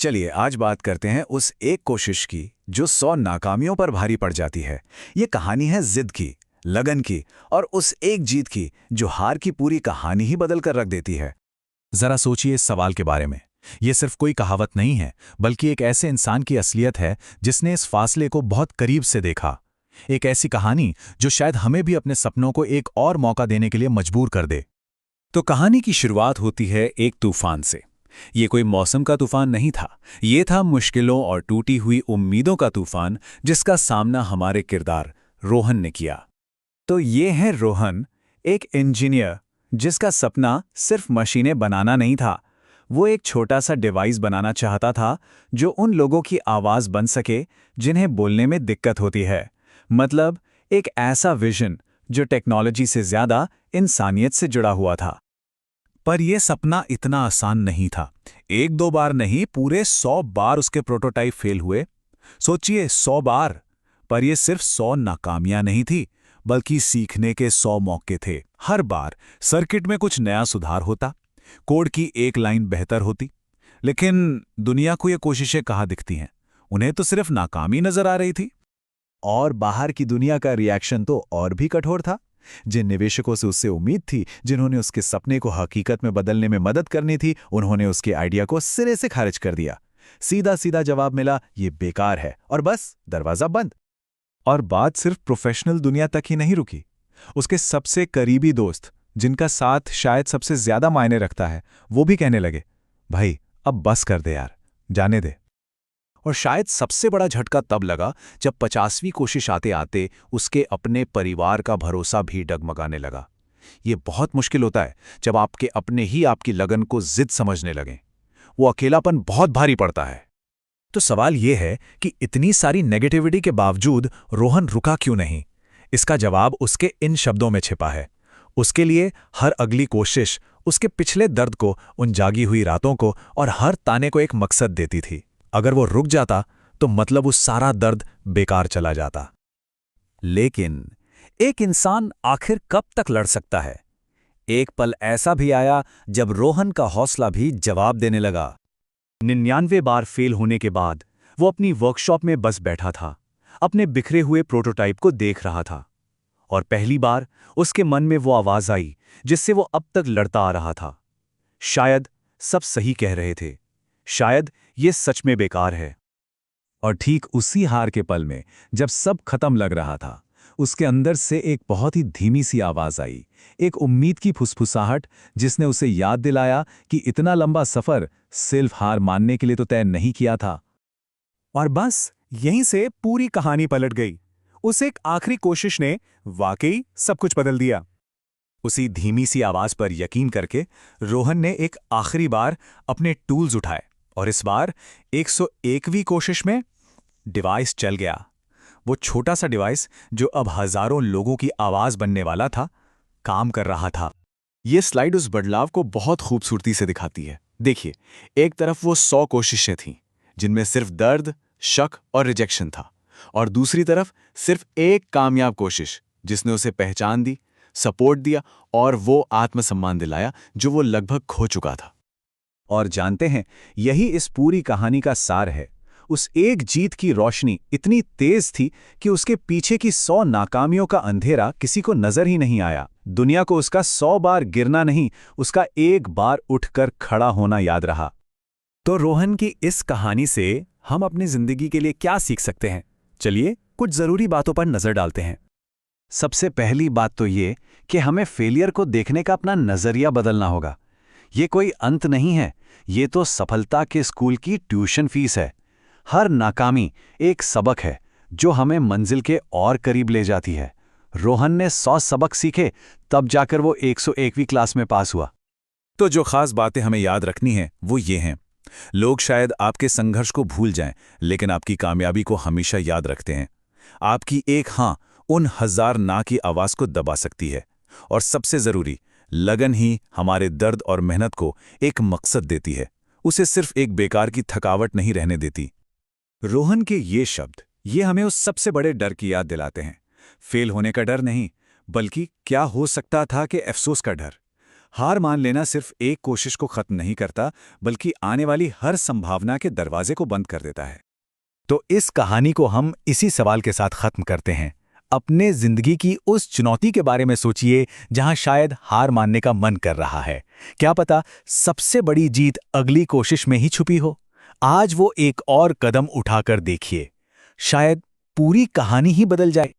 चलिए आज बात करते हैं उस एक कोशिश की जो 100 नाकामियों पर भारी पड़ जाती है। ये कहानी है जिद की, लगन की और उस एक जीत की जो हार की पूरी कहानी ही बदल कर रख देती है। जरा सोचिए इस सवाल के बारे में। ये सिर्फ कोई कहावत नहीं है, बल्कि एक ऐसे इंसान की असलियत है जिसने इस फासले को बहुत करीब से देखा। एक ऐसी कहानी जो शायद हमें भी अपने सपनों को एक और मौका देने के लिए मजबूर कर दे। तो कहानी की शुरुआत होती है एक तूफान से। ये कोई मौसम का तूफान नहीं था, ये था मुश्किलों और टूटी हुई उम्मीदों का तूफान जिसका सामना हमारे किरदार रोहन ने किया। तो ये है रोहन, एक इंजीनियर जिसका सपना सिर्फ मशीनें बनाना नहीं था। वो एक छोटा सा डिवाइस बनाना चाहता था जो उन लोगों की आवाज़ बन सके जिन्हें बोलने में दिक्कत होती है। मतलब एक ऐसा विजन जो टेक्नोलॉजी से ज़्यादा इंसानियत से जुड़ा हुआ था। पर यह सपना इतना आसान नहीं था। एक दो बार नहीं, पूरे 100 बार उसके प्रोटोटाइप फेल हुए। सोचिए 100 बार। पर यह सिर्फ 100 नाकामियां नहीं थी, बल्कि सीखने के 100 मौके थे। हर बार सर्किट में कुछ नया सुधार होता, कोड की एक लाइन बेहतर होती। लेकिन दुनिया को ये कोशिशें कहाँ दिखती हैं? उन्हें तो सिर्फ नाकामी नजर आ रही थी। और बाहर की दुनिया का रिएक्शन तो और भी कठोर था। जिन निवेशकों से उससे उम्मीद थी, जिन्होंने उसके सपने को हकीकत में बदलने में मदद करनी थी, उन्होंने उसके आइडिया को सिरे से खारिज कर दिया। सीधा सीधा जवाब मिला, ये बेकार है, और बस दरवाजा बंद। और बात सिर्फ प्रोफेशनल दुनिया तक ही नहीं रुकी। उसके सबसे करीबी दोस्त, जिनका साथ शायद सबसे ज्यादा मायने रखता है, वो भी कहने लगे, भाई अब बस कर दे यार, जाने दे। और शायद सबसे बड़ा झटका तब लगा जब 50वीं कोशिश आते आते उसके अपने परिवार का भरोसा भी डगमगाने लगा। ये बहुत मुश्किल होता है जब आपके अपने ही आपकी लगन को जिद समझने लगें। वो अकेलापन बहुत भारी पड़ता है। तो सवाल ये है कि इतनी सारी नेगेटिविटी के बावजूद रोहन रुका क्यों नहीं? इसका जवाब उसके इन शब्दों में छिपा है। उसके लिए हर अगली कोशिश उसके पिछले दर्द को, उन जागी हुई रातों को और हर ताने को एक मकसद देती थी। अगर वो रुक जाता तो मतलब उस सारा दर्द बेकार चला जाता। लेकिन एक इंसान आखिर कब तक लड़ सकता है? एक पल ऐसा भी आया जब रोहन का हौसला भी जवाब देने लगा। 99 बार फेल होने के बाद वो अपनी वर्कशॉप में बस बैठा था, अपने बिखरे हुए प्रोटोटाइप को देख रहा था। और पहली बार उसके मन में वो आवाज आई जिससे वो अब तक लड़ता आ रहा था। शायद सब सही कह रहे थे, शायद ये सच में बेकार है। और ठीक उसी हार के पल में, जब सब खत्म लग रहा था, उसके अंदर से एक बहुत ही धीमी सी आवाज आई, एक उम्मीद की फुसफुसाहट जिसने उसे याद दिलाया कि इतना लंबा सफर सिर्फ हार मानने के लिए तो तय नहीं किया था। और बस यहीं से पूरी कहानी पलट गई। उस एक आखिरी कोशिश ने वाकई सब कुछ बदल दिया। उसी धीमी सी आवाज पर यकीन करके रोहन ने एक आखिरी बार अपने टूल्स उठाए, और इस बार 101वीं कोशिश में डिवाइस चल गया। वो छोटा सा डिवाइस जो अब हजारों लोगों की आवाज बनने वाला था, काम कर रहा था। ये स्लाइड उस बदलाव को बहुत खूबसूरती से दिखाती है। देखिए, एक तरफ वो 100 कोशिशें थीं जिनमें सिर्फ दर्द, शक और रिजेक्शन था, और दूसरी तरफ सिर्फ एक कामयाब कोशिश जिसने उसे पहचान दी, सपोर्ट दिया और वो आत्मसम्मान दिलाया जो वो लगभग खो चुका था। और जानते हैं, यही इस पूरी कहानी का सार है। उस एक जीत की रोशनी इतनी तेज थी कि उसके पीछे की 100 नाकामियों का अंधेरा किसी को नजर ही नहीं आया। दुनिया को उसका 100 बार गिरना नहीं, उसका एक बार उठकर खड़ा होना याद रहा। तो रोहन की इस कहानी से हम अपनी जिंदगी के लिए क्या सीख सकते हैं? चलिए कुछ जरूरी बातों पर नजर डालते हैं। सबसे पहली बात तो ये कि हमें फेलियर को देखने का अपना नजरिया बदलना होगा। ये कोई अंत नहीं है, ये तो सफलता के स्कूल की ट्यूशन फीस है। हर नाकामी एक सबक है जो हमें मंजिल के और करीब ले जाती है। रोहन ने 100 सबक सीखे, तब जाकर वो 101वीं क्लास में पास हुआ। तो जो खास बातें हमें याद रखनी हैं वो ये हैं। लोग शायद आपके संघर्ष को भूल जाएं, लेकिन आपकी कामयाबी को हमेशा याद रखते हैं। आपकी एक हाँ उन 1000 ना की आवाज को दबा सकती है। और सबसे जरूरी, लगन ही हमारे दर्द और मेहनत को एक मकसद देती है, उसे सिर्फ एक बेकार की थकावट नहीं रहने देती। रोहन के ये शब्द, ये हमें उस सबसे बड़े डर की याद दिलाते हैं। फेल होने का डर नहीं, बल्कि क्या हो सकता था कि अफसोस का डर। हार मान लेना सिर्फ एक कोशिश को खत्म नहीं करता, बल्कि आने वाली हर संभावना के दरवाजे को बंद कर देता है। तो इस कहानी को हम इसी सवाल के साथ खत्म करते हैं। अपने जिंदगी की उस चुनौती के बारे में सोचिए जहां शायद हार मानने का मन कर रहा है। क्या पता सबसे बड़ी जीत अगली कोशिश में ही छुपी हो। आज वो एक और कदम उठाकर देखिए, शायद पूरी कहानी ही बदल जाए।